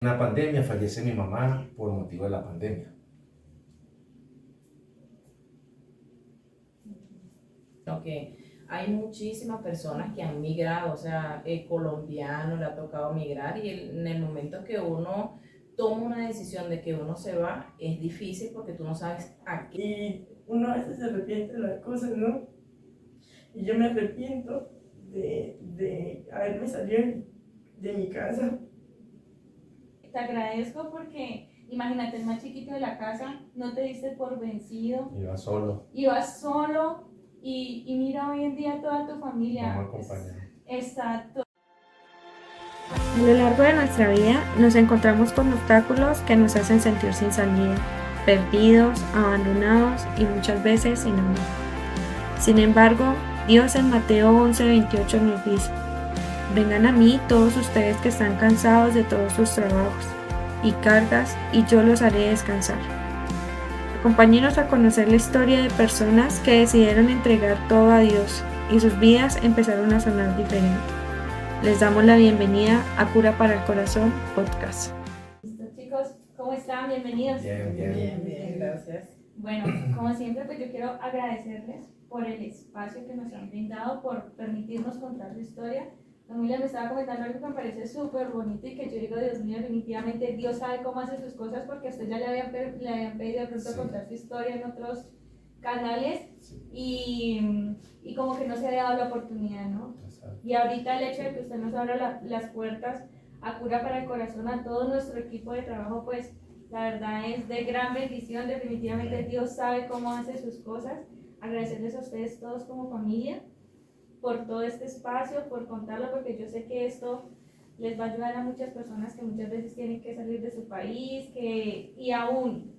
Una pandemia, fallece mi mamá por motivo de la pandemia. Que hay muchísimas personas que han migrado, o sea, colombianos le ha tocado migrar y en el momento que uno toma una decisión de que uno se va, es difícil porque tú no sabes a qué. Y uno a veces se arrepiente de las cosas, ¿no? Y yo me arrepiento de haberme salido de mi casa. Te agradezco porque imagínate, el más chiquito de la casa, no te diste por vencido. Ibas solo y mira hoy en día toda tu familia. Exacto. A lo largo de nuestra vida nos encontramos con obstáculos que nos hacen sentir sin salida, perdidos, abandonados y muchas veces sin amor. Sin embargo, Dios en Mateo 11:28 nos dice: vengan a mí todos ustedes que están cansados de todos sus trabajos y cargas, y yo los haré descansar. Acompáñenos a conocer la historia de personas que decidieron entregar todo a Dios y sus vidas empezaron a sonar diferente. Les damos la bienvenida a Cura para el Corazón Podcast. Listo, chicos, ¿cómo están? Bienvenidos. Bien, gracias. Bueno, como siempre, pues yo quiero agradecerles por el espacio que nos han brindado, por permitirnos contar su historia. Familia me estaba comentando algo que me parece súper bonito y que yo digo, Dios mío, definitivamente Dios sabe cómo hace sus cosas, porque a usted ya le habían pedido de pronto contar su historia en otros canales y como que no se había dado la oportunidad, ¿no? Y ahorita el hecho de que usted nos abra las puertas a Cura para el Corazón, a todo nuestro equipo de trabajo, pues la verdad es de gran bendición. Definitivamente Dios sabe cómo hace sus cosas. Agradecerles a ustedes todos como familia por todo este espacio, por contarlo, porque yo sé que esto les va a ayudar a muchas personas que muchas veces tienen que salir de su país, y aún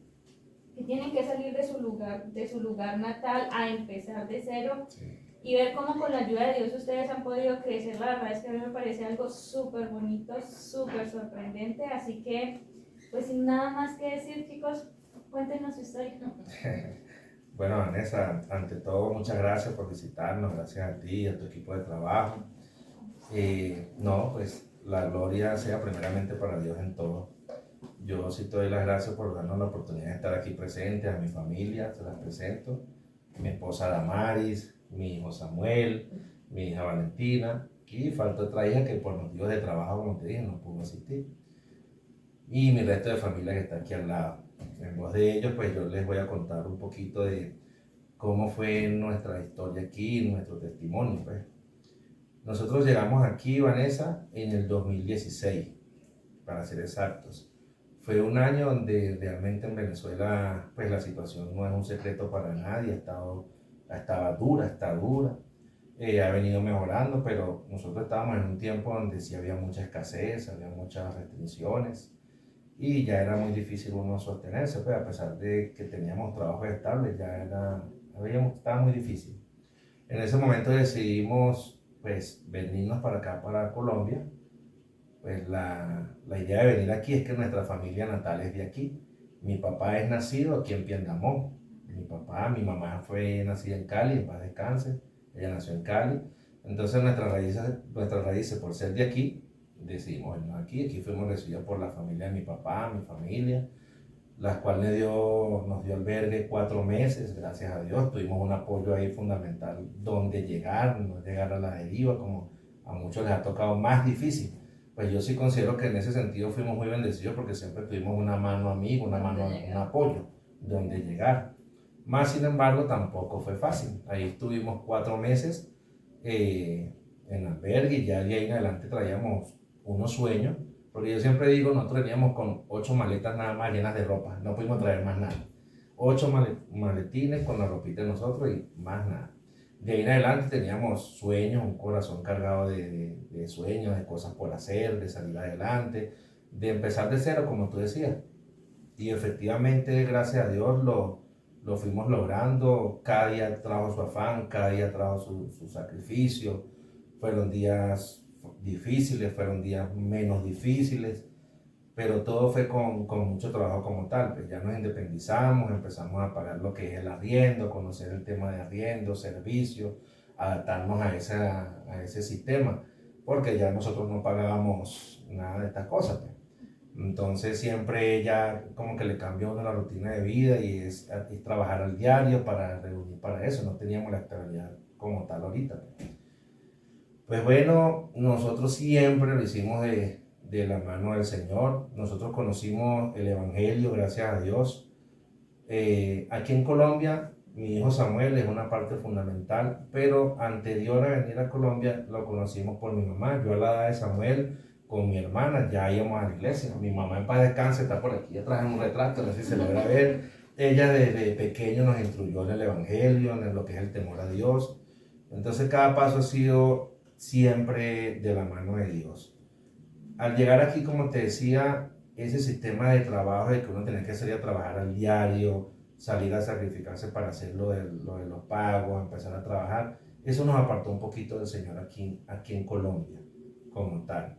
que tienen que salir de su lugar natal a empezar de cero. Sí. Y ver cómo con la ayuda de Dios ustedes han podido crecer. La verdad es que a mí me parece algo súper bonito, súper sorprendente. Así que, pues sin nada más que decir, chicos, cuéntenos su historia. Bueno, Vanessa, ante todo, muchas gracias por visitarnos, gracias a ti y a tu equipo de trabajo. No, pues la gloria sea primeramente para Dios en todo. Yo sí te doy las gracias por darnos la oportunidad de estar aquí presentes, a mi familia, se las presento, mi esposa Damaris, mi hijo Samuel, mi hija Valentina, y falta otra hija que por motivos de trabajo, como te dije, no pudo asistir. Y mi resto de familia que está aquí al lado. En voz de ellos, pues yo les voy a contar un poquito de cómo fue nuestra historia aquí, nuestro testimonio, pues. Nosotros llegamos aquí, Vanessa, en el 2016, para ser exactos. Fue un año donde realmente en Venezuela, pues la situación no es un secreto para nadie, estaba dura, está dura. Ha venido mejorando, pero nosotros estábamos en un tiempo donde sí había mucha escasez, había muchas restricciones y ya era muy difícil uno sostenerse, pues a pesar de que teníamos trabajos estables, estaba muy difícil. En ese momento decidimos pues venirnos para acá, para Colombia. Pues la idea de venir aquí es que nuestra familia natal es de aquí. Mi papá es nacido aquí en Piendamó. Mi mamá fue nacida en Cali, en paz descanse. Ella nació en Cali. Entonces nuestras raíces por ser de aquí, decidimos venir aquí. Aquí fuimos recibidos por la familia de mi papá, mi familia, la cual nos dio albergue 4 meses, gracias a Dios. Tuvimos un apoyo ahí fundamental donde llegar, no llegar a la deriva, como a muchos les ha tocado más difícil. Pues yo sí considero que en ese sentido fuimos muy bendecidos porque siempre tuvimos una mano amiga, un apoyo donde llegar. Más sin embargo, tampoco fue fácil. Ahí estuvimos 4 meses en albergue y ya de ahí en adelante traíamos unos sueños. Porque yo siempre digo, nosotros veníamos con 8 maletas nada más llenas de ropa, no pudimos traer más nada. 8 maletines con la ropita de nosotros y más nada. De ahí en adelante teníamos sueños, un corazón cargado de sueños, de cosas por hacer, de salir adelante, de empezar de cero, como tú decías. Y efectivamente, gracias a Dios, lo fuimos logrando. Cada día trajo su afán, cada día trajo su sacrificio. Fueron días difíciles, fueron días menos difíciles, pero todo fue con mucho trabajo como tal. Pues ya nos independizamos, empezamos a pagar lo que es el arriendo, conocer el tema de arriendo, servicios, adaptarnos a ese sistema, porque ya nosotros no pagábamos nada de estas cosas. Pues. Entonces siempre ella como que le cambió a uno la rutina de vida y es trabajar al diario para reunir para eso. No teníamos la estabilidad como tal ahorita. Pues bueno, nosotros siempre lo hicimos de la mano del Señor. Nosotros conocimos el Evangelio, gracias a Dios. Aquí en Colombia, mi hijo Samuel es una parte fundamental, pero anterior a venir a Colombia lo conocimos por mi mamá. Yo a la edad de Samuel, con mi hermana, ya íbamos a la iglesia. Mi mamá en paz descanse, está por aquí atrás en un retrato, no sé si se logra ver. Ella desde pequeño nos instruyó en el Evangelio, en lo que es el temor a Dios. Entonces cada paso ha sido siempre de la mano de Dios. Al llegar aquí, como te decía, ese sistema de trabajo de que uno tenía que salir a trabajar al diario, salir a sacrificarse para hacer lo de los pagos, empezar a trabajar, eso nos apartó un poquito del Señor aquí en Colombia, como tal.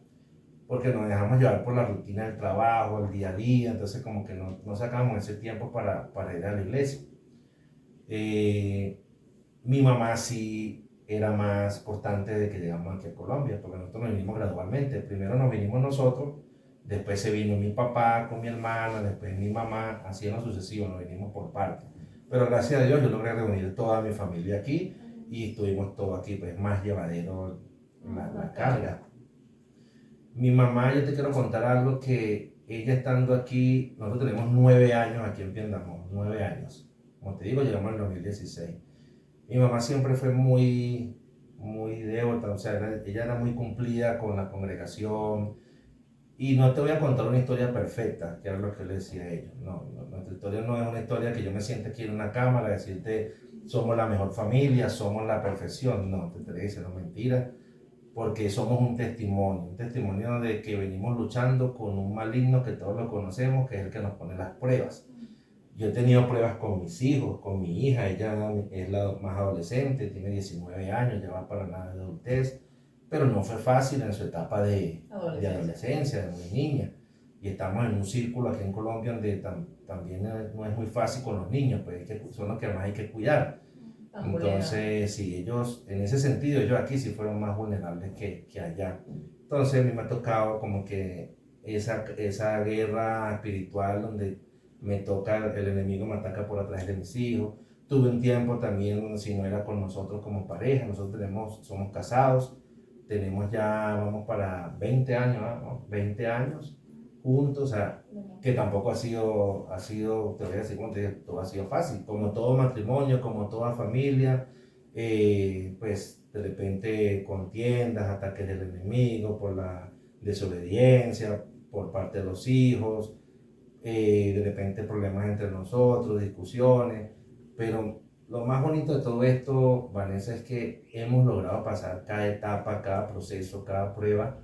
Porque nos dejamos llevar por la rutina del trabajo, el día a día, entonces como que no sacamos ese tiempo para ir a la iglesia. Mi mamá sí era más constante de que llegamos aquí a Colombia, porque nosotros nos vinimos gradualmente. Primero nos vinimos nosotros, después se vino mi papá con mi hermana, después mi mamá, así en lo sucesivo, nos vinimos por partes. Pero gracias a Dios yo logré reunir toda mi familia aquí y estuvimos todos aquí, pues más llevadero la carga. Mi mamá, yo te quiero contar algo que ella estando aquí, nosotros tenemos 9 años aquí en Piendamó, 9 años. Como te digo, llegamos en el 2016. Mi mamá siempre fue muy devota, o sea, ella era muy cumplida con la congregación. Y no te voy a contar una historia perfecta, que era lo que le decía a ellos. No, nuestra historia no es una historia que yo me siente aquí en una cámara, decirte somos la mejor familia, somos la perfección. No, te estoy diciendo mentira, porque somos un testimonio de que venimos luchando con un maligno que todos lo conocemos, que es el que nos pone las pruebas. Yo he tenido pruebas con mis hijos, con mi hija, ella es la más adolescente, tiene 19 años, ya va para nada de adultez, pero no fue fácil en su etapa de adolescencia, de muy niña. Y estamos en un círculo aquí en Colombia donde también no es muy fácil con los niños, pues son los que más hay que cuidar. Entonces, sí, ellos, en ese sentido, ellos aquí sí fueron más vulnerables que allá. Entonces, a mí me ha tocado como que esa guerra espiritual donde me toca, el enemigo me ataca por atrás de mis hijos. Tuve un tiempo también, si no era con nosotros como pareja, nosotros somos casados, tenemos ya, vamos para 20 años, ¿no? 20 años juntos, o sea, que tampoco ha sido, te voy a decir, como te dije, todo ha sido fácil, como todo matrimonio, como toda familia, pues de repente contiendas, ataques del enemigo por la desobediencia, por parte de los hijos, de repente problemas entre nosotros, discusiones, pero lo más bonito de todo esto, Vanessa, es que hemos logrado pasar cada etapa, cada proceso, cada prueba,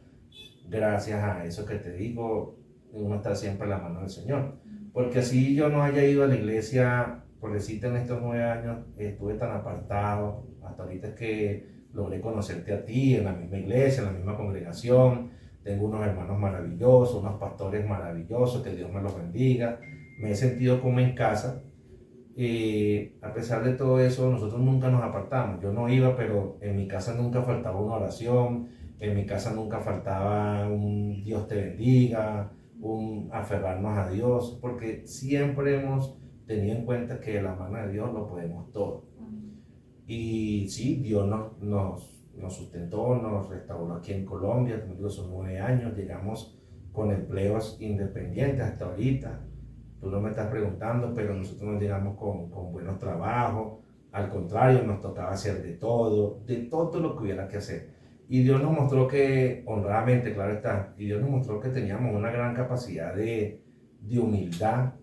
gracias a eso que te digo, uno está siempre en la mano del Señor. Porque así yo no haya ido a la iglesia, por decirte, en estos 9 años, estuve tan apartado, hasta ahorita es que logré conocerte a ti en la misma iglesia, en la misma congregación. Tengo unos hermanos maravillosos, unos pastores maravillosos, que Dios me los bendiga. Me he sentido como en casa. A pesar de todo eso, nosotros nunca nos apartamos. Yo no iba, pero en mi casa nunca faltaba una oración, en mi casa nunca faltaba un Dios te bendiga, un aferrarnos a Dios, porque siempre hemos tenido en cuenta que de la mano de Dios lo podemos todo. Y sí, Dios nos sustentó, nos restauró aquí en Colombia, como digo, son 9 años, llegamos con empleos independientes hasta ahorita. Tú no me estás preguntando, pero nosotros nos llegamos con buenos trabajos, al contrario, nos tocaba hacer de todo lo que hubiera que hacer. Y Dios nos mostró que, honradamente, claro está, y Dios nos mostró que teníamos una gran capacidad de humildad,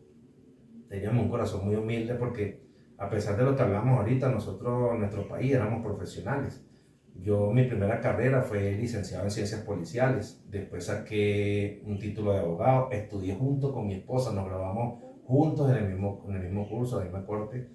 teníamos un corazón muy humilde porque a pesar de lo que hablamos ahorita, nosotros en nuestro país éramos profesionales. Yo, mi primera carrera fue licenciado en ciencias policiales, después saqué un título de abogado, estudié junto con mi esposa, nos graduamos juntos en el mismo curso, en la misma corte,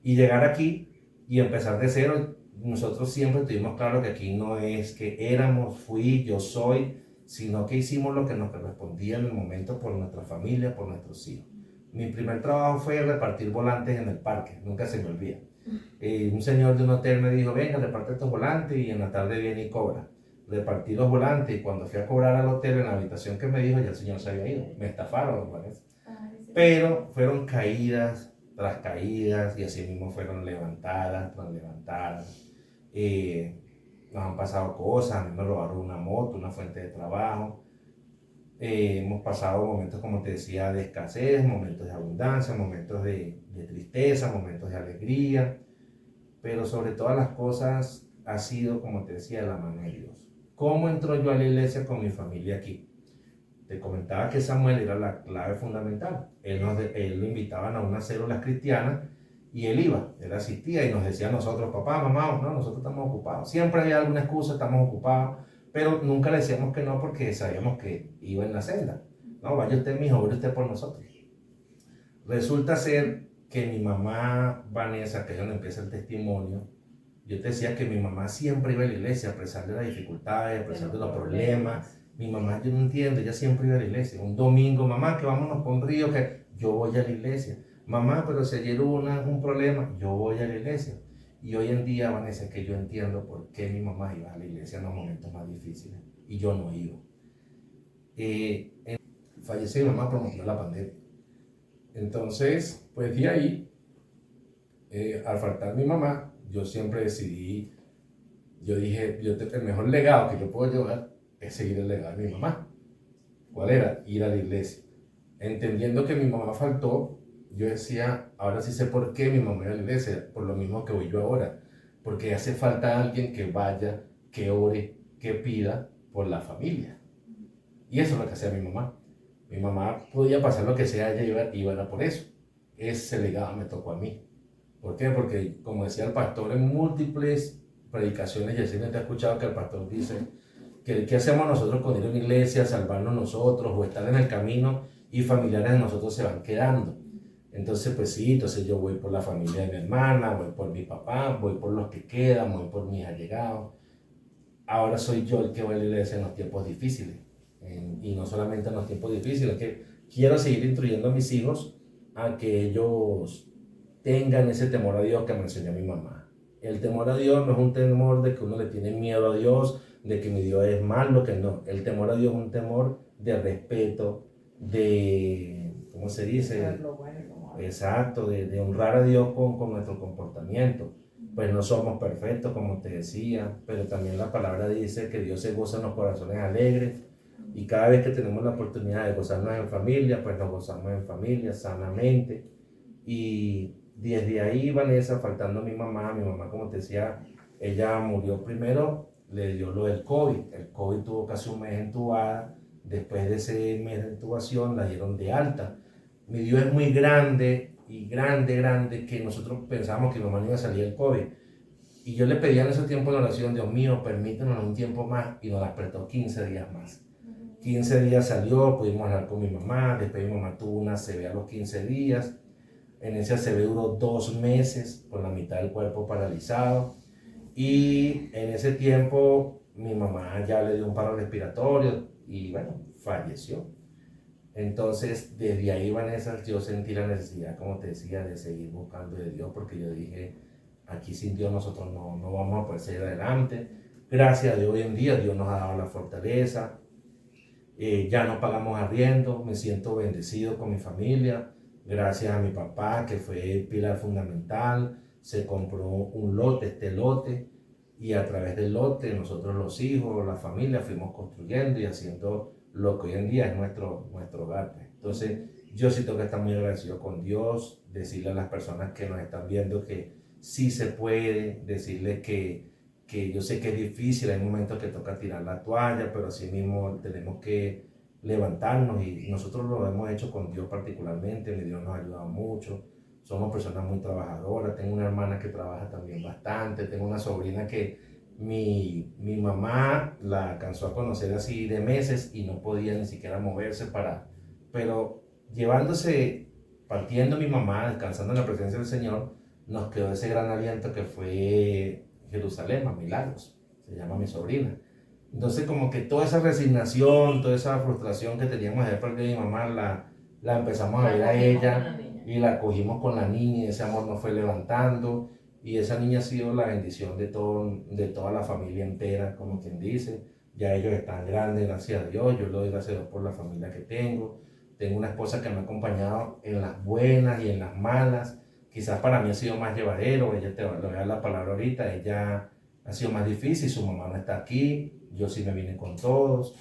y llegar aquí y empezar de cero, nosotros siempre tuvimos claro que aquí no es que fui, yo soy, sino que hicimos lo que nos correspondía en el momento por nuestra familia, por nuestros hijos. Mi primer trabajo fue repartir volantes en el parque, nunca se me olvida. Un señor de un hotel me dijo, venga, reparte estos volantes y en la tarde viene y cobra. repartí los volantes y cuando fui a cobrar al hotel en la habitación que me dijo, ya el señor se había ido. Me estafaron, Vanessa. Pero fueron caídas tras caídas y así mismo fueron levantadas tras levantadas. Nos han pasado cosas, a mí me robaron una moto, una fuente de trabajo. Hemos pasado momentos, como te decía, de escasez, momentos de abundancia, momentos de tristeza, momentos de alegría, pero sobre todas las cosas ha sido, como te decía, la mano de Dios. ¿Cómo entró yo a la iglesia con mi familia aquí? Te comentaba que Samuel era la clave fundamental. Él lo invitaban a unas células cristianas y él iba, él asistía y nos decía a nosotros, papá, mamá, no, nosotros estamos ocupados. Siempre había alguna excusa, estamos ocupados, pero nunca le decíamos que no porque sabíamos que iba en la senda. No, vaya usted, mijo, vaya usted por nosotros. Resulta ser que mi mamá Vanessa, que es donde empieza el testimonio, yo te decía que mi mamá siempre iba a la iglesia a pesar de las dificultades, a pesar de los problemas. Mi mamá, yo no entiendo, ella siempre iba a la iglesia. Un domingo, mamá, que vámonos con Río, que yo voy a la iglesia. Mamá, pero si ayer hubo un problema, yo voy a la iglesia. Y hoy en día, Vanessa, que yo entiendo por qué mi mamá iba a la iglesia en los momentos más difíciles y yo no iba. Falleció mi mamá por motivo de la pandemia. Entonces, pues de ahí, al faltar mi mamá, yo siempre decidí, yo dije, el mejor legado que yo puedo llevar es seguir el legado de mi mamá. ¿Cuál era? Ir a la iglesia. Entendiendo que mi mamá faltó, yo decía, ahora sí sé por qué mi mamá iba a la iglesia, por lo mismo que voy yo ahora. Porque hace falta alguien que vaya, que ore, que pida por la familia. Y eso es lo que hacía mi mamá. Mi mamá podía pasar lo que sea, ella iba era por eso. Ese legado me tocó a mí. ¿Por qué? Porque, como decía el pastor en múltiples predicaciones, y así me te he escuchado que el pastor dice que ¿qué hacemos nosotros con ir a una iglesia, salvarnos nosotros o estar en el camino y familiares de nosotros se van quedando? Entonces, pues sí, entonces yo voy por la familia de mi hermana, voy por mi papá, voy por los que quedan, voy por mis allegados. Ahora soy yo el que va a la iglesia en los tiempos difíciles. Y no solamente en los tiempos difíciles, que quiero seguir instruyendo a mis hijos a que ellos tengan ese temor a Dios que me enseñó mi mamá. El temor a Dios no es un temor de que uno le tiene miedo a Dios, de que mi Dios es malo, que no. El temor a Dios es un temor de respeto, de, ¿cómo se dice? Exacto, de honrar a Dios con nuestro comportamiento. Pues no somos perfectos, como te decía, pero también la palabra dice que Dios se goza en los corazones alegres. Y cada vez que tenemos la oportunidad de gozarnos en familia, pues nos gozamos en familia, sanamente. Y desde ahí, Vanessa, faltando mi mamá, como te decía, ella murió primero, le dio lo del COVID. El COVID tuvo casi un mes entubada. Después de ese mes de intubación, la dieron de alta. Mi Dios es muy grande y grande, que nosotros pensábamos que mi mamá no iba a salir del COVID. Y yo le pedía en ese tiempo en oración, Dios mío, permítanos un tiempo más, y nos la apretó 15 días más. 15 días salió, pudimos hablar con mi mamá, después mi mamá tuvo una ACV a los 15 días, en ese ACV duró 2 meses con la mitad del cuerpo paralizado y en ese tiempo mi mamá ya le dio un paro respiratorio y bueno, falleció. Entonces desde ahí, Vanessa, yo sentí la necesidad, como te decía, de seguir buscando de Dios porque yo dije, aquí sin Dios nosotros no vamos a poder seguir adelante. Gracias a Dios hoy en día Dios nos ha dado la fortaleza. Ya no pagamos arriendo, me siento bendecido con mi familia, gracias a mi papá que fue el pilar fundamental, se compró un lote, este lote, y a través del lote nosotros los hijos, la familia fuimos construyendo y haciendo lo que hoy en día es nuestro hogar. Entonces yo sí tengo que estar muy agradecido con Dios, decirle a las personas que nos están viendo que sí se puede, decirles que yo sé que es difícil, hay momentos que toca tirar la toalla, pero así mismo tenemos que levantarnos y nosotros lo hemos hecho con Dios particularmente, mi Dios nos ha ayudado mucho, somos personas muy trabajadoras, tengo una hermana que trabaja también bastante, tengo una sobrina que mi mamá la alcanzó a conocer así de meses y no podía ni siquiera moverse pero llevándose, partiendo mi mamá, descansando en la presencia del Señor, nos quedó ese gran aliento que fue Jerusalén, a Milagros, se llama mi sobrina. Entonces como que toda esa resignación, toda esa frustración que teníamos de parte de mi mamá, la empezamos a ver a ella y la cogimos con la niña y ese amor nos fue levantando y esa niña ha sido la bendición de toda la familia entera, como quien dice. Ya ellos están grandes, gracias a Dios. Yo le doy gracias a Dios por la familia que tengo. Tengo una esposa que me ha acompañado en las buenas y en las malas. Quizás para mí ha sido más llevadero, ella te va a dar la palabra ahorita, ella ha sido más difícil, su mamá no está aquí, yo sí me vine con todos,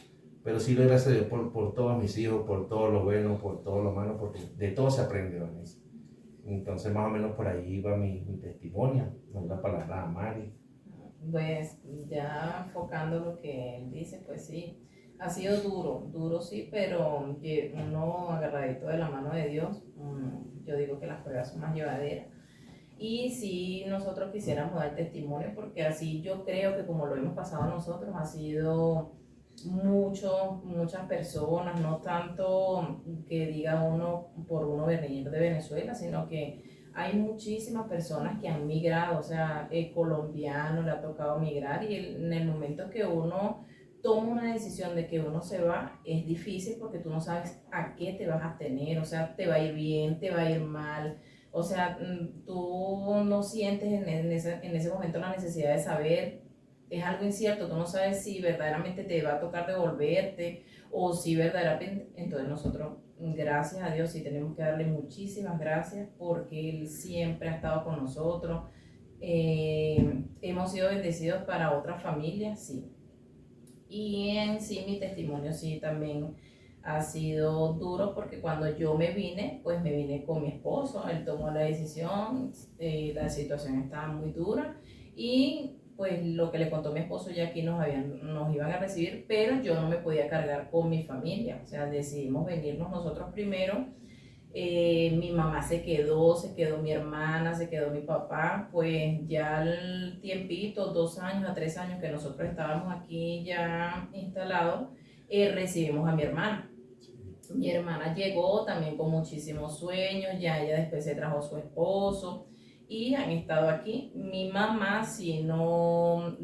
pero sí le doy gracias a Dios por todos mis hijos, por todo lo bueno, por todo lo malo, porque de todo se aprende, Vanessa. Entonces más o menos por ahí va mi testimonio, me da la palabra a Mari. Pues ya enfocando lo que él dice, pues sí, ha sido duro, duro sí, pero uno agarradito de la mano de Dios, yo digo que las pruebas son más llevaderas. Y si nosotros quisiéramos dar testimonio, porque así yo creo que como lo hemos pasado nosotros, ha sido muchas personas, no tanto que diga uno por uno venir de Venezuela, sino que hay muchísimas personas que han migrado, o sea, colombianos le ha tocado migrar y en el momento que uno toma una decisión de que uno se va, es difícil porque tú no sabes a qué te vas a tener, o sea, te va a ir bien, te va a ir mal, o sea, tú no sientes en ese momento la necesidad de saber, es algo incierto, tú no sabes si verdaderamente te va a tocar devolverte o si verdaderamente, entonces nosotros, gracias a Dios, sí tenemos que darle muchísimas gracias porque Él siempre ha estado con nosotros. Hemos sido bendecidos para otras familias, sí. Y en sí mi testimonio sí también ha sido duro porque cuando yo me vine, pues me vine con mi esposo, él tomó la decisión, la situación estaba muy dura y pues lo que le contó mi esposo ya aquí nos iban a recibir, pero yo no me podía cargar con mi familia, o sea, decidimos venirnos nosotros primero. Mi mamá se quedó mi hermana, se quedó mi papá, pues ya el tiempito, 2 años a 3 años que nosotros estábamos aquí ya instalados, recibimos a mi hermana. Mi hermana llegó también con muchísimos sueños, ya ella después se trajo a su esposo y han estado aquí. Mi mamá sí no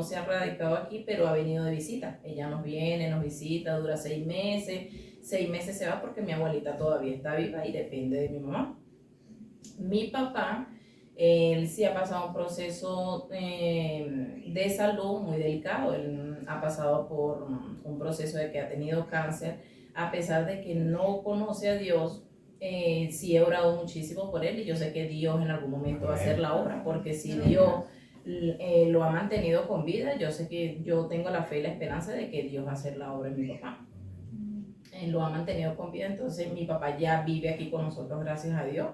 se ha radicado aquí, pero ha venido de visita. Ella nos viene, nos visita, dura 6 meses. 6 meses se va porque mi abuelita todavía está viva y depende de mi mamá. Mi papá, él sí ha pasado un proceso de salud muy delicado. Él ha pasado por un proceso de que ha tenido cáncer. A pesar de que no conoce a Dios, sí he orado muchísimo por él y yo sé que Dios en algún momento va a hacer la obra, porque si Dios lo ha mantenido con vida, yo sé que yo tengo la fe y la esperanza de que Dios va a hacer la obra en mi papá. Lo ha mantenido con vida, entonces mi papá ya vive aquí con nosotros, gracias a Dios.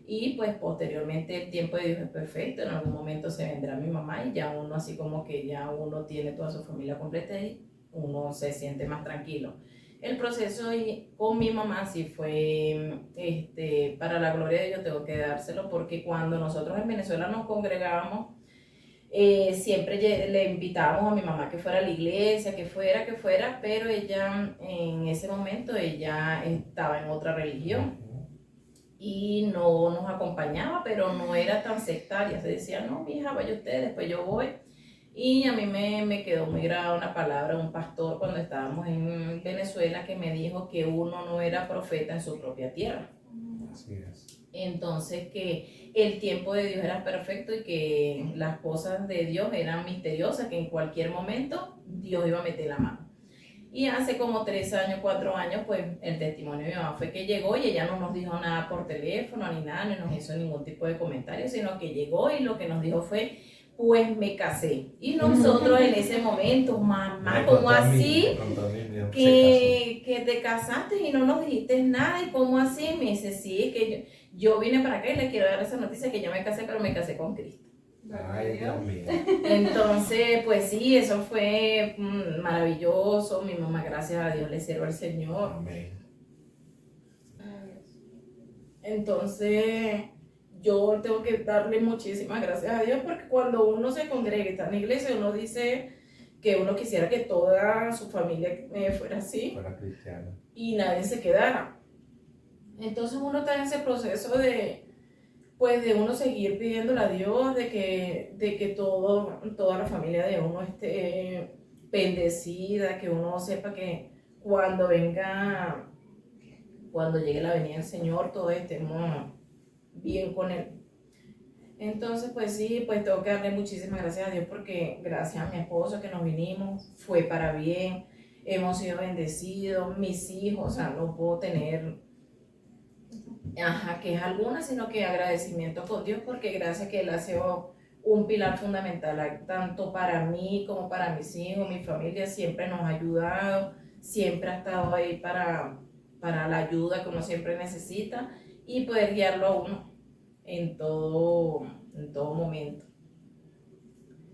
Y pues posteriormente el tiempo de Dios es perfecto, en algún momento se vendrá mi mamá y ya uno así como que ya uno tiene toda su familia completa y uno se siente más tranquilo. El proceso con mi mamá sí fue, para la gloria de Dios tengo que dárselo porque cuando nosotros en Venezuela nos congregábamos, siempre le invitábamos a mi mamá que fuera a la iglesia, que fuera, pero ella en ese momento ella estaba en otra religión y no nos acompañaba, pero no era tan sectaria, se decía, no, mi hija, vaya usted, después yo voy. Y a mí me quedó muy grabada una palabra, un pastor cuando estábamos en Venezuela que me dijo que uno no era profeta en su propia tierra. Así es. Entonces que el tiempo de Dios era perfecto y que las cosas de Dios eran misteriosas, que en cualquier momento Dios iba a meter la mano. Y hace como 3 años, 4 años, pues el testimonio de mi mamá fue que llegó y ella no nos dijo nada por teléfono ni nada, ni nos hizo ningún tipo de comentario, sino que llegó y lo que nos dijo fue, pues me casé. Y nosotros en ese momento, mamá, ¿cómo así? Que te casaste y no nos dijiste nada, ¿y cómo así? Me dice, sí, que yo vine para acá y le quiero dar esa noticia que yo me casé, pero me casé con Cristo. Ay, Dios mío. Entonces, pues sí, eso fue maravilloso. Mi mamá, gracias a Dios, le sirve al Señor. Amén. Entonces, yo tengo que darle muchísimas gracias a Dios porque cuando uno se congrega y está en la iglesia, uno dice que uno quisiera que toda su familia fuera así. Fuera cristiana. Y nadie se quedara. Entonces uno está en ese proceso de uno seguir pidiéndole a Dios de que toda la familia de uno esté bendecida, que uno sepa que cuando llegue la venida del Señor, todos estemos bien con Él. Entonces, pues sí, pues tengo que darle muchísimas gracias a Dios porque gracias a mi esposo que nos vinimos, fue para bien, hemos sido bendecidos, mis hijos, o sea, no puedo tener, queja alguna, sino que agradecimiento con Dios porque gracias que Él ha sido un pilar fundamental, tanto para mí como para mis hijos, mi familia, siempre nos ha ayudado, siempre ha estado ahí para la ayuda que uno siempre necesita y poder guiarlo a uno en todo momento.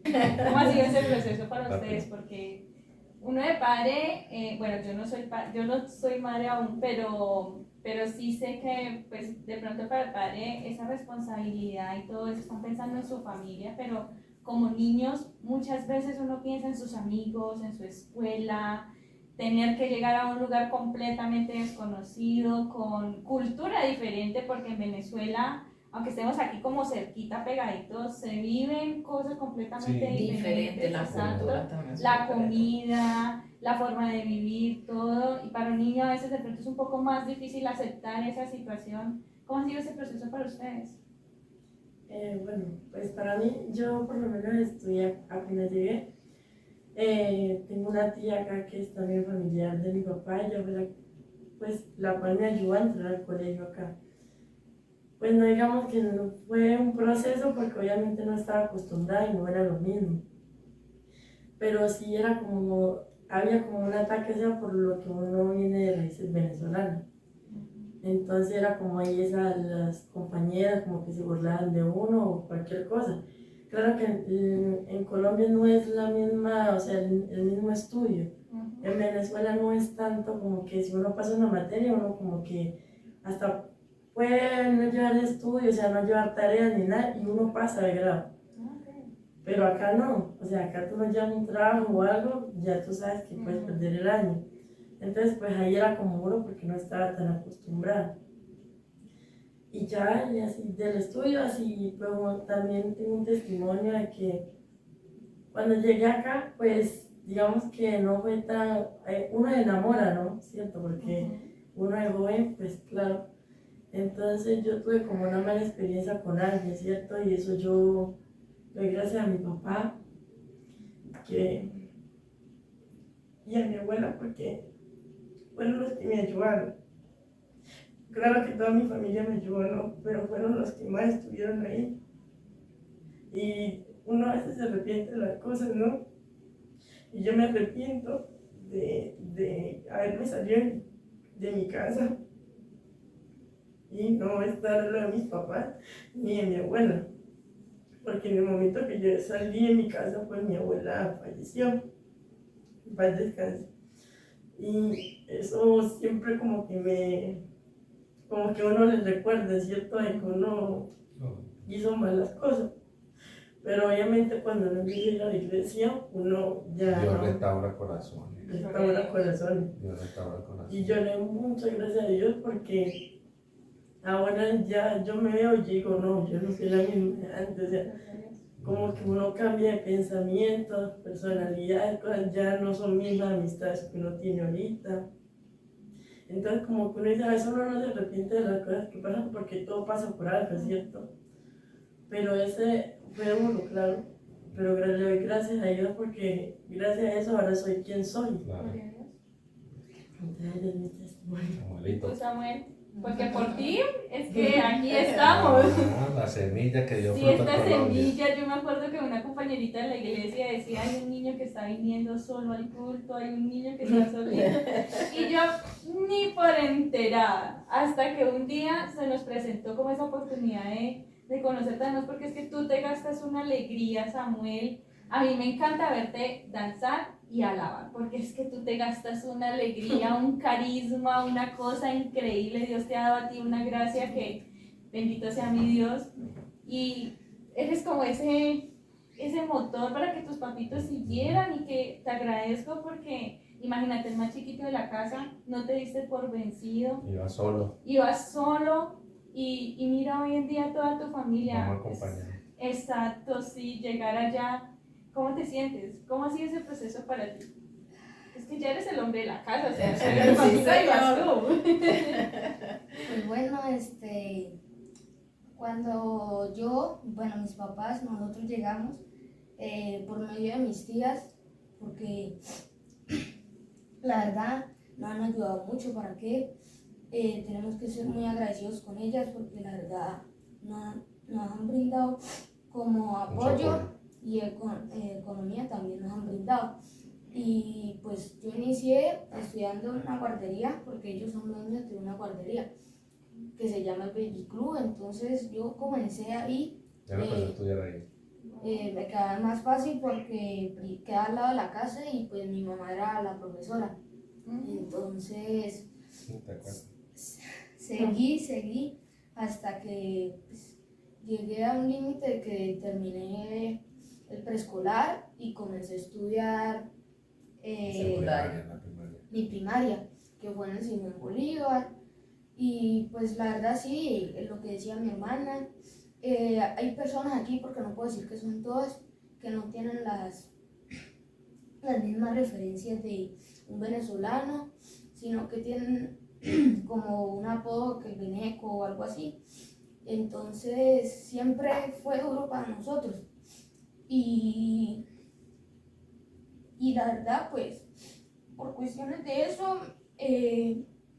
¿Cómo ha sido ese proceso para ustedes? Porque uno de padre, bueno, yo no soy madre aún, pero sí sé que pues de pronto para el padre esa responsabilidad y todo eso, están pensando en su familia, pero como niños muchas veces uno piensa en sus amigos, en su escuela, tener que llegar a un lugar completamente desconocido, con cultura diferente, porque en Venezuela, aunque estemos aquí como cerquita, pegaditos, se viven cosas completamente Diferente diferentes. la Exacto. cultura también. La comida, la forma de vivir, todo. Y para un niño a veces de pronto es un poco más difícil aceptar esa situación. ¿Cómo ha sido ese proceso para ustedes? Bueno, pues para mí, yo por lo menos estudié apenas llegué. Tengo una tía acá que es también familiar de mi papá, ella fue la cual me ayudó a entrar al colegio acá. Pues no digamos que no fue un proceso porque obviamente no estaba acostumbrada y no era lo mismo. Pero sí era como, había como un ataque sea por lo que uno viene de raíces venezolanas. Entonces era como ahí las compañeras como que se burlaban de uno o cualquier cosa. Claro que en Colombia no es la misma, o sea, el mismo estudio. En Venezuela no es tanto como que si uno pasa una materia, uno como que hasta puede no llevar estudio, o sea, no llevar tareas ni nada, y uno pasa de grado. Pero acá no, o sea, acá tú no llevas un trabajo o algo, ya tú sabes que puedes perder el año. Entonces, pues ahí era como uno porque no estaba tan acostumbrado. Y ya, y así del estudio, así, pero también tengo un testimonio de que cuando llegué acá, pues digamos que no fue tan, uno se enamora, ¿no? ¿Cierto? Porque uno es joven, pues claro. Entonces yo tuve como una mala experiencia con alguien, ¿cierto? Y eso yo doy gracias a mi papá y a mi abuela porque fueron los que me ayudaron. Claro que toda mi familia me ayudó, ¿no? Pero fueron los que más estuvieron ahí. Y uno a veces se arrepiente de las cosas, ¿no? Y yo me arrepiento de haberme salido de mi casa y no estar al lado de mis papás ni de mi abuela. Porque en el momento que yo salí de mi casa, pues mi abuela falleció. En paz descanse. Y eso siempre como que uno les recuerda, ¿cierto? De que uno hizo malas cosas. Pero obviamente cuando uno llega a la iglesia, uno ya... Dios restaura corazones. Restaura corazones. Dios restaura corazones. Y yo le doy muchas gracias a Dios porque ahora ya yo me veo y digo, no, yo no soy la misma de antes. O sea, como que uno cambia de pensamientos, personalidades, cosas ya no son mismas amistades que uno tiene ahorita. Entonces como que uno dice, a veces uno no se arrepiente de las cosas que pasan porque todo pasa por algo, ¿cierto? Pero ese fue uno, claro. Pero le doy gracias a Dios porque gracias a eso ahora soy quien soy. Claro. Entonces es mi testimonio. Abuelito. Pues Samuel, porque por ti es que aquí estamos. La semilla que dio Sí, fruto esta en Colombia. semilla, yo me acuerdo que una compañerita de la iglesia decía, hay un niño que está viniendo solo al culto, hay un niño que está solito. Y yo ni por enterada, hasta que un día se nos presentó como esa oportunidad de conocerte además, porque es que tú te gastas una alegría, Samuel. A mí me encanta verte danzar y alabar, porque es que tú te gastas una alegría, un carisma, una cosa increíble. Dios te ha dado a ti una gracia que, bendito sea mi Dios, y eres como ese motor para que tus papitos siguieran y que te agradezco porque, imagínate, el más chiquito de la casa, no te diste por vencido. Ibas solo y mira hoy en día toda tu familia. Vamos a acompañar. Exacto, sí, llegar allá. ¿Cómo te sientes? ¿Cómo ha sido ese proceso para ti? Es que ya eres el hombre de la casa, o sea, soy el papito y vas tú. Pues bueno, Cuando mis papás, nosotros llegamos por medio de mis tías, porque la verdad nos han ayudado mucho. ¿Para qué? Tenemos que ser muy agradecidos con ellas porque la verdad nos han brindado como apoyo y economía también nos han brindado. Y pues yo inicié estudiando en una guardería porque ellos son dueños de una guardería que se llama el Baby Club. Entonces yo comencé ahí. Ya no empecé a estudiar ahí. Me quedaba más fácil porque quedaba al lado de la casa y pues mi mamá era la profesora. Entonces ¿Te acuerdas? seguí hasta que pues, llegué a un límite que terminé el preescolar y comencé a estudiar La primaria. mi primaria, que fue en el Simón Bolívar. Y pues la verdad sí, es lo que decía mi hermana, hay personas aquí, porque no puedo decir que son todas, que no tienen las mismas referencias de un venezolano, sino que tienen como un apodo que el veneco o algo así. Entonces siempre fue duro para nosotros. Y la verdad, pues, por cuestiones de eso,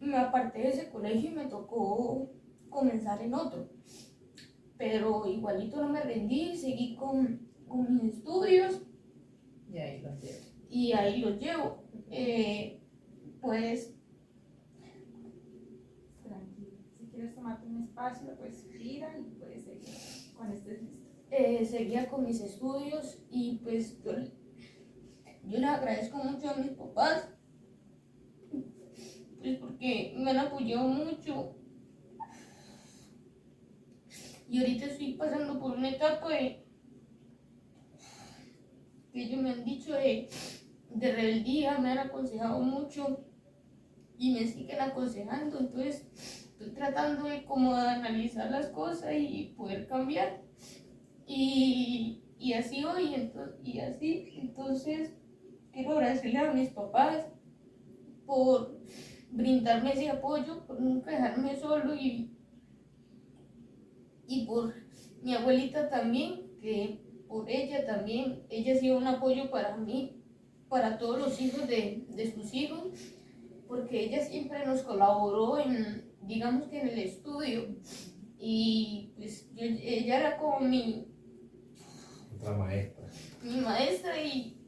me aparté de ese colegio y me tocó comenzar en otro. Pero igualito no me rendí, seguí con mis estudios. Y ahí los llevo. Y ahí los llevo. Pues, Tranquila. Si quieres tomarte un espacio, pues gira y puedes seguir con este listo. seguía con mis estudios y pues yo les agradezco mucho a mis papás, pues porque me han apoyado mucho. Y ahorita estoy pasando por una etapa que ellos me han dicho de rebeldía, me han aconsejado mucho y me siguen aconsejando. Entonces estoy tratando de como de analizar las cosas y poder cambiar. Y así voy, entonces quiero agradecerle a mis papás por brindarme ese apoyo, por nunca dejarme solo y por mi abuelita también, que por ella también, ella ha sido un apoyo para mí, para todos los hijos de sus hijos, porque ella siempre nos colaboró digamos que en el estudio, y pues ella era como mi maestra, y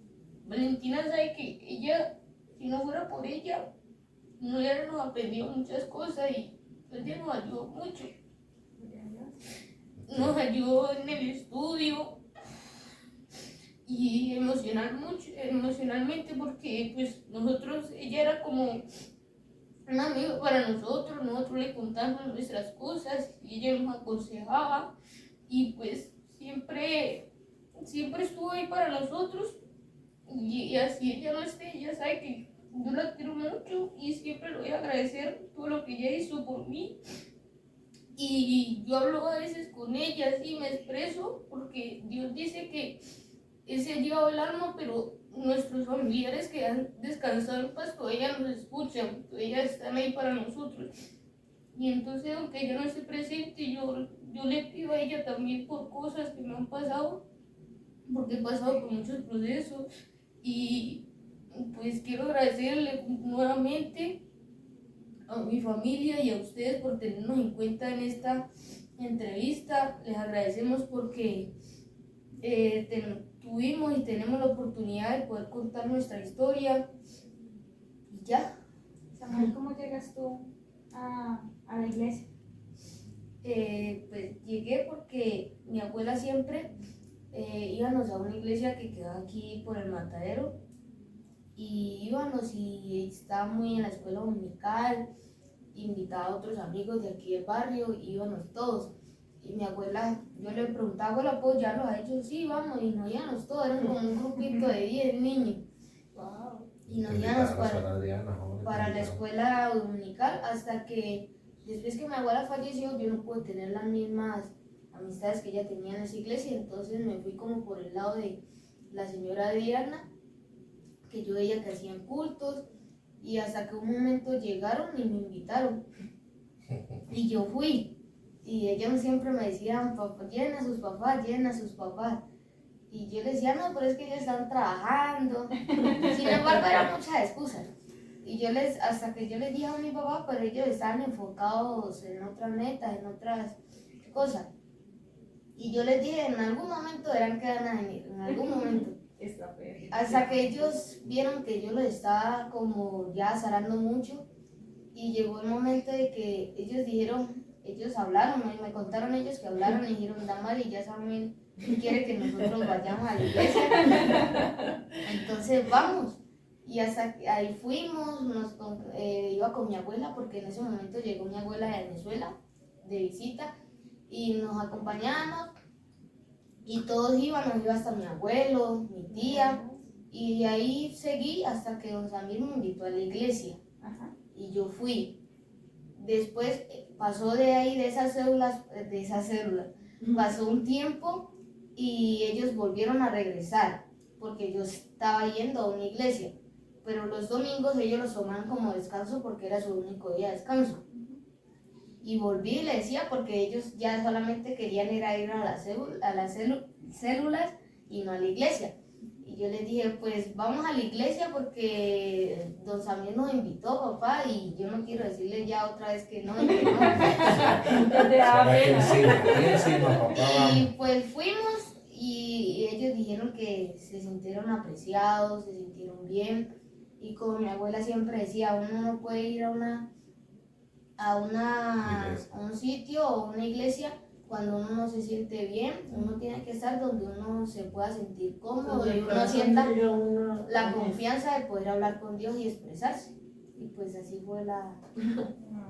Valentina sabe que ella, si no fuera por ella, no hubiéramos aprendido muchas cosas y ella nos ayudó mucho. Nos ayudó en el estudio y emocionalmente porque pues ella era como un amigo para nosotros le contábamos nuestras cosas y ella nos aconsejaba y pues siempre estuvo ahí para nosotros y así ella no esté, ella sabe que yo la quiero mucho y siempre le voy a agradecer todo lo que ella hizo por mí. Y yo hablo a veces con ella, así me expreso, porque Dios dice que Él se ha llevado el alma, pero nuestros familiares que han descansado en paz todavía nos escuchan, todavía están ahí para nosotros. Y entonces, aunque ella no esté presente, yo le pido a ella también por cosas que me han pasado, porque he pasado por muchos procesos. Y pues quiero agradecerle nuevamente a mi familia y a ustedes por tenernos en cuenta en esta entrevista. Les agradecemos porque tuvimos y tenemos la oportunidad de poder contar nuestra historia. Y ya. Samuel, ¿cómo llegas tú a la iglesia? Pues llegué porque mi abuela siempre íbamos a una iglesia que quedaba aquí por el Matadero. Y íbamos y estaba muy en la escuela dominical, invitaba a otros amigos de aquí del barrio, íbamos todos. Y mi abuela, yo le preguntaba, abuela, ¿puedo llevarlos a ellos? Sí, vamos, y nos íbamos todos, eran como un grupito de 10 niños. Wow. Y nos íbamos para la escuela dominical, hasta que después que mi abuela falleció, yo no pude tener las mismas amistades que ella tenía en esa iglesia, entonces me fui como por el lado de la señora Diana, que yo veía que hacían cultos, y hasta que un momento llegaron y me invitaron y yo fui. Y ellos siempre me decían, papá, lleven a sus papás, lleven a sus papás. Y yo les decía, no, pero es que ellos están trabajando. Sin embargo, eran muchas excusas. Y hasta que yo les dije a mi papá, pero ellos estaban enfocados en otras metas, en otras cosas. Y yo les dije, en algún momento verán que van a venir, en algún momento. Hasta que ellos vieron que yo los estaba como ya azarando mucho. Y llegó el momento de que ellos hablaron, me contaron ellos que hablaron y dijeron, Damari, ya Samuel quiere que nosotros vayamos a la iglesia. Entonces vamos. Y hasta ahí fuimos, iba con mi abuela, porque en ese momento llegó mi abuela de Venezuela de visita y nos acompañamos y todos iba hasta mi abuelo, mi tía, y de ahí seguí hasta que don Samir me invitó a la iglesia. Y yo fui. Después pasó de ahí, de esas células, pasó un tiempo y ellos volvieron a regresar, porque yo estaba yendo a una iglesia, pero los domingos ellos los tomaban como descanso porque era su único día de descanso. Y volví y le decía, porque ellos ya solamente querían ir a las células y no a la iglesia. Y yo les dije, pues vamos a la iglesia porque don Samir nos invitó, papá, y yo no quiero decirle ya otra vez que no, y que no. Y pues fuimos y ellos dijeron que se sintieron apreciados, se sintieron bien. Y como mi abuela siempre decía, uno no puede ir a un sitio o una iglesia cuando uno no se siente bien. Uno tiene que estar donde uno se pueda sentir cómodo y uno sienta la confianza de poder hablar con Dios y expresarse. Y pues así fue la...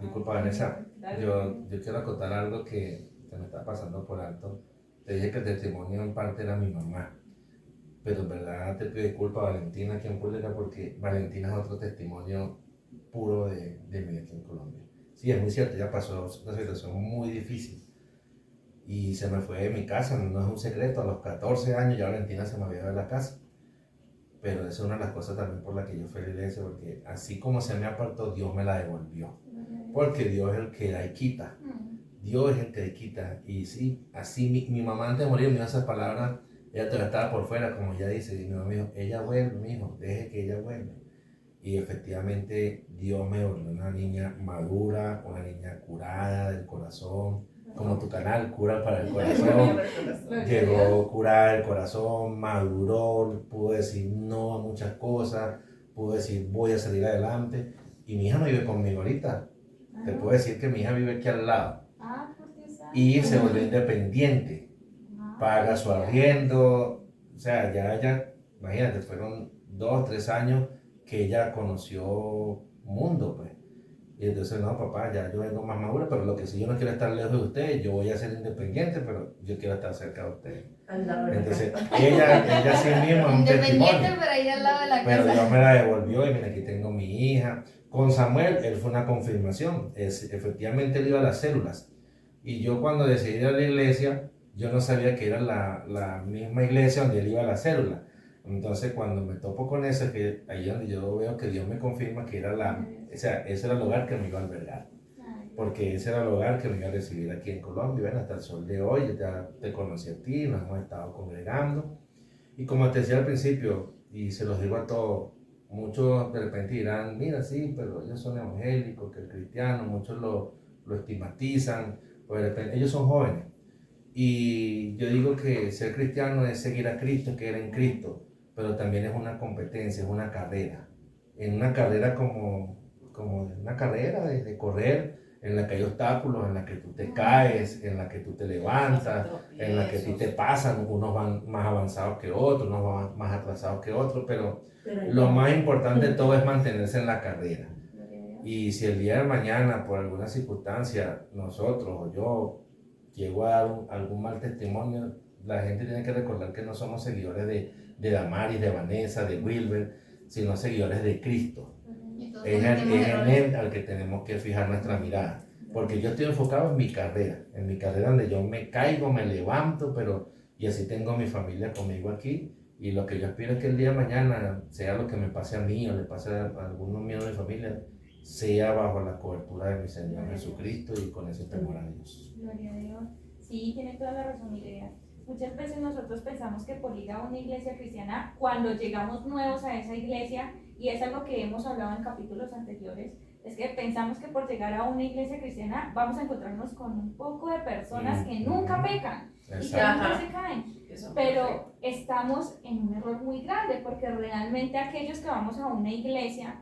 Disculpa, Vanessa, yo quiero acotar algo que me está pasando por alto. Te dije que el testimonio en parte era mi mamá, pero en verdad te pido disculpas, Valentina, aquí en pública, porque Valentina es otro testimonio puro de mí aquí en Colombia. Sí, es muy cierto, ella pasó una situación muy difícil y se me fue de mi casa, no es un secreto, a los 14 años ya Valentina se me había ido de la casa. Pero esa es una de las cosas también por las que yo fui a la iglesia, porque así como se me apartó, Dios me la devolvió. Porque Dios es el que da y quita. Dios es el que da y quita. Y sí, así mi mamá antes de morir me dijo esas palabras, ella todavía estaba por fuera, como ella dice, y mi mamá me dijo, ella vuelve, mi hijo, deje que ella vuelva. Y efectivamente Dios me volvió una niña madura, una niña curada del corazón, como tu canal, Cura para el Corazón. Llegó curada el corazón, maduró, pudo decir no a muchas cosas, pudo decir voy a salir adelante. Y mi hija no vive conmigo ahorita. Te puedo decir que mi hija vive aquí al lado. Y se volvió independiente. Paga su arriendo. O sea, ya, imagínate, fueron 2 o 3 años que ella conoció mundo, pues. Y entonces, no, papá, ya yo vengo más madura, pero lo que sí, yo no quiero estar lejos de ustedes, yo voy a ser independiente, pero yo quiero estar cerca de ustedes. Entonces, ella sí misma es un independiente, testimonio. pero ahí al lado de la Pero casa. Dios me la devolvió y mira, aquí tengo mi hija. Con Samuel, él fue una confirmación. Efectivamente, él iba a las células. Y yo cuando decidí ir a la iglesia, yo no sabía que era la misma iglesia donde él iba a la célula. Entonces, cuando me topo con eso, que ahí donde yo veo que Dios me confirma que era ese era el lugar que me iba a albergar. Porque ese era el lugar que me iba a recibir aquí en Colombia. Ven, hasta el sol de hoy, ya te conocí a ti, nos hemos estado congregando. Y como te decía al principio, y se los digo a todos, muchos de repente dirán, mira, sí, pero ellos son evangélicos, que el cristiano, muchos lo estigmatizan, pues de repente, ellos son jóvenes. Y yo digo que ser cristiano es seguir a Cristo, que era en Cristo, pero también es una competencia, es una carrera. En una carrera como una carrera de correr, en la que hay obstáculos, en la que tú te caes, en la que tú te levantas, en la que a ti te pasan, unos van más avanzados que otros, unos van más atrasados que otros, pero lo más importante de todo es mantenerse en la carrera. Y si el día de mañana, por alguna circunstancia, nosotros o yo llego a dar algún mal testimonio, la gente tiene que recordar que no somos seguidores de Damaris, de Vanessa, de Wilber, sino seguidores de Cristo. Es en Él al que tenemos que fijar nuestra mirada. Porque yo estoy enfocado en mi carrera donde yo me caigo, me levanto, y así tengo mi familia conmigo aquí. Y lo que yo espero es que el día de mañana, sea lo que me pase a mí o le pase a alguno mío de mi familia, sea bajo la cobertura de mi Señor Jesucristo y con ese temor a Dios. Gloria a Dios. Sí, tiene toda la razón, Mireia. Muchas veces nosotros pensamos que por ir a una iglesia cristiana, cuando llegamos nuevos a esa iglesia, y es algo que hemos hablado en capítulos anteriores, es que pensamos que por llegar a una iglesia cristiana vamos a encontrarnos con un poco de personas que nunca pecan y que Exacto. nunca se caen. Pero estamos en un error muy grande, porque realmente aquellos que vamos a una iglesia,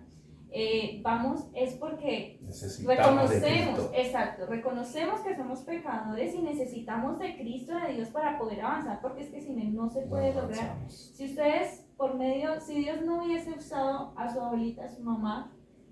vamos es porque Necesitamos de reconocemos, Cristo. exacto, reconocemos que somos pecadores y necesitamos de Cristo, de Dios, para poder avanzar, porque es que sin Él no se puede No lograr. avanzamos. Si ustedes, si Dios no hubiese usado a su abuelita, a su mamá,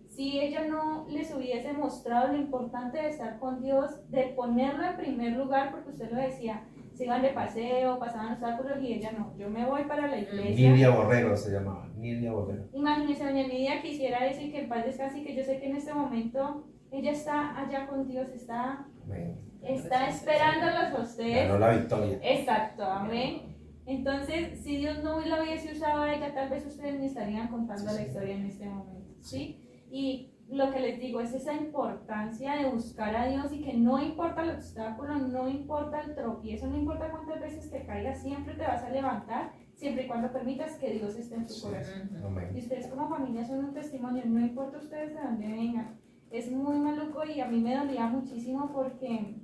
si ella no les hubiese mostrado lo importante de estar con Dios, de ponerlo en primer lugar, porque usted lo decía, se iban de paseo, pasaban obstáculos, y ella no, yo me voy para la iglesia. Nidia Borrero se llamaba, Nidia Borrero. Imagínese, doña Nidia quisiera eso, y que en paz descanse, y que yo sé que en este momento ella está allá con Dios, está Amén. esperándolos a ustedes. Ganó la victoria. Exacto, amén. Entonces, si Dios no la hubiese usado a ella, tal vez ustedes ni estarían contando la historia en este momento, ¿sí? Y lo que les digo es esa importancia de buscar a Dios, y que no importa el obstáculo, no importa el tropiezo, no importa cuántas veces te caigas, siempre te vas a levantar, siempre y cuando permitas que Dios esté en tu corazón. Y Amén. ustedes como familia son un testimonio, no importa ustedes de dónde vengan. Es muy maluco, y a mí me dolía muchísimo, porque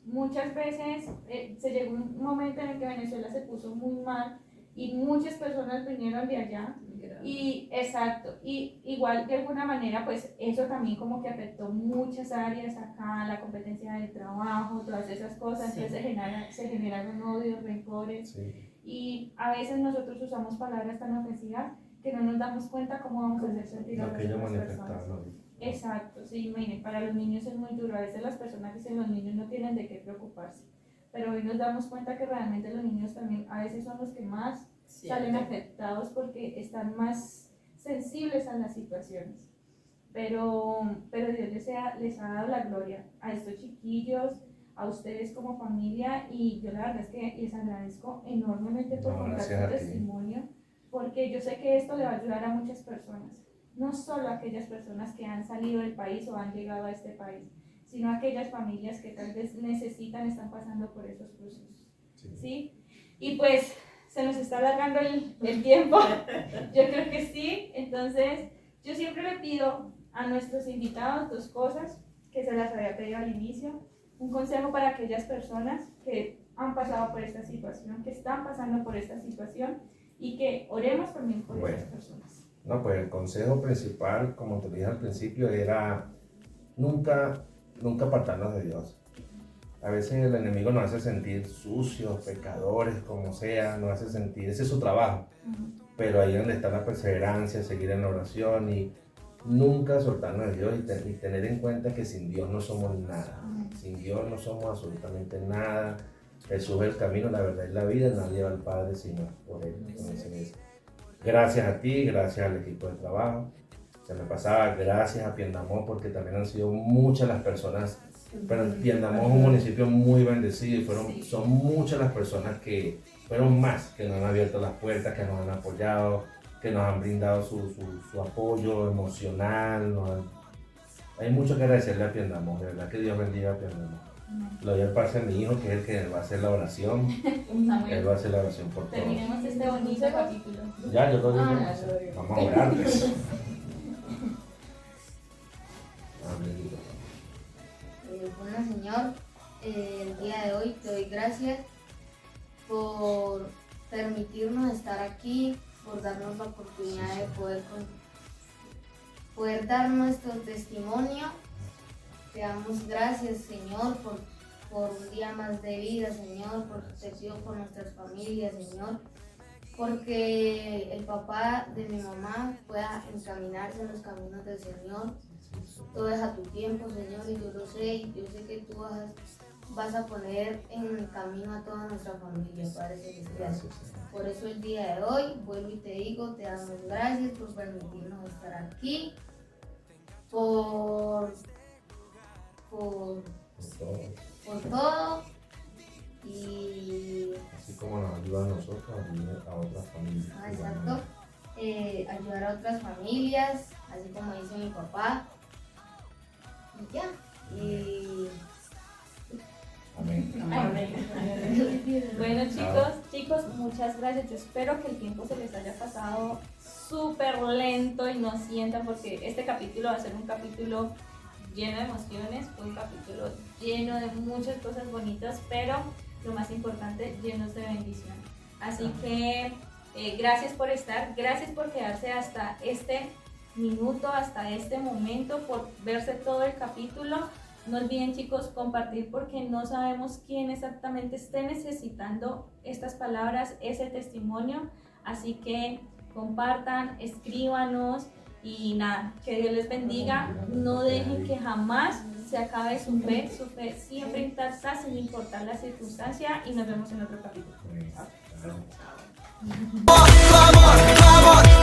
muchas veces se llegó un momento en el que Venezuela se puso muy mal y muchas personas vinieron de allá. Y exacto, y igual de alguna manera pues eso también como que afectó muchas áreas acá, la competencia del trabajo, todas esas cosas, Sí. entonces se generaron odios, rencores, Sí. y a veces nosotros usamos palabras tan ofensivas que no nos damos cuenta cómo vamos a hacer sentir a Lo las que ellos otras personas. manifestaban ahorita. Exacto, sí, miren, para los niños es muy duro. A veces las personas dicen los niños no tienen de qué preocuparse, pero hoy nos damos cuenta que realmente los niños también a veces son los que más salen afectados, porque están más sensibles a las situaciones. Pero Dios les ha dado la gloria a estos chiquillos, a ustedes como familia, y yo la verdad es que les agradezco enormemente por No, contar gracias su a ti. testimonio, porque yo sé que esto le va a ayudar a muchas personas, no solo a aquellas personas que han salido del país o han llegado a este país, sino a aquellas familias que tal vez están pasando por esos procesos. Sí. ¿Sí? Y pues se nos está alargando el tiempo, yo creo que sí. Entonces yo siempre le pido a nuestros invitados dos cosas que se las había pedido al inicio: un consejo para aquellas personas que han pasado por esta situación, que están pasando por esta situación, y que oremos también por Bueno. esas personas. No, pues el consejo principal, como te dije al principio, era nunca apartarnos de Dios. A veces el enemigo nos hace sentir sucios, pecadores, como sea, nos hace sentir, ese es su trabajo. Pero ahí es donde está la perseverancia, seguir en la oración y nunca soltarnos de Dios, y tener en cuenta que sin Dios no somos nada. Sin Dios no somos absolutamente nada. Jesús es el camino, la verdad y la vida, nadie va al Padre sino por Él. Entonces, gracias a ti, gracias al equipo de trabajo. Se me pasaba, gracias a Piendamó, porque también han sido muchas las personas. Pero Piendamó es un municipio muy bendecido, y son muchas las personas que fueron más, que nos han abierto las puertas, que nos han apoyado, que nos han brindado su apoyo emocional. Hay mucho que agradecerle a Piendamó, de verdad que Dios bendiga a Piendamó. Lo doy al paso a mi hijo, que es el que va a hacer la oración. Él va a hacer la oración por todos. Terminemos este bonito capítulo. Ya, yo lo digo. Ah, Vamos a orar, pues. Amén. Bueno, Señor, el día de hoy te doy gracias por permitirnos estar aquí, por darnos la oportunidad de poder dar nuestro testimonio. Te damos gracias, Señor, por un día más de vida, Señor, te pido por nuestras familias, Señor, porque el papá de mi mamá pueda encaminarse en los caminos del Señor. Todo es a tu tiempo, Señor, y yo lo sé, y yo sé que tú vas a poner en el camino a toda nuestra familia, Padre Celestial. Gracias, Señor. Por eso el día de hoy, vuelvo y te digo, te damos gracias por permitirnos estar aquí, por todo, y Así como nos ayuda a nosotros, ayuda a otras familias. exacto, ayudar a otras familias, así como dice mi papá, Y ya. Y Amén. Bueno, chicos, muchas gracias. Yo espero que el tiempo se les haya pasado súper lento y no sientan, porque este capítulo va a ser un capítulo lleno de emociones, un capítulo lleno de muchas cosas bonitas, pero lo más importante, llenos de bendición. Así que gracias por estar, gracias por quedarse hasta este minuto, hasta este momento, por verse todo el capítulo. No olviden, chicos, compartir, porque no sabemos quién exactamente esté necesitando estas palabras, ese testimonio. Así que compartan, escríbanos y nada, que Dios les bendiga. No dejen que jamás se acabe su fe siempre intacta sin importar la circunstancia, y nos vemos en otro capítulo. Amén. Chao. Clamor, clamor.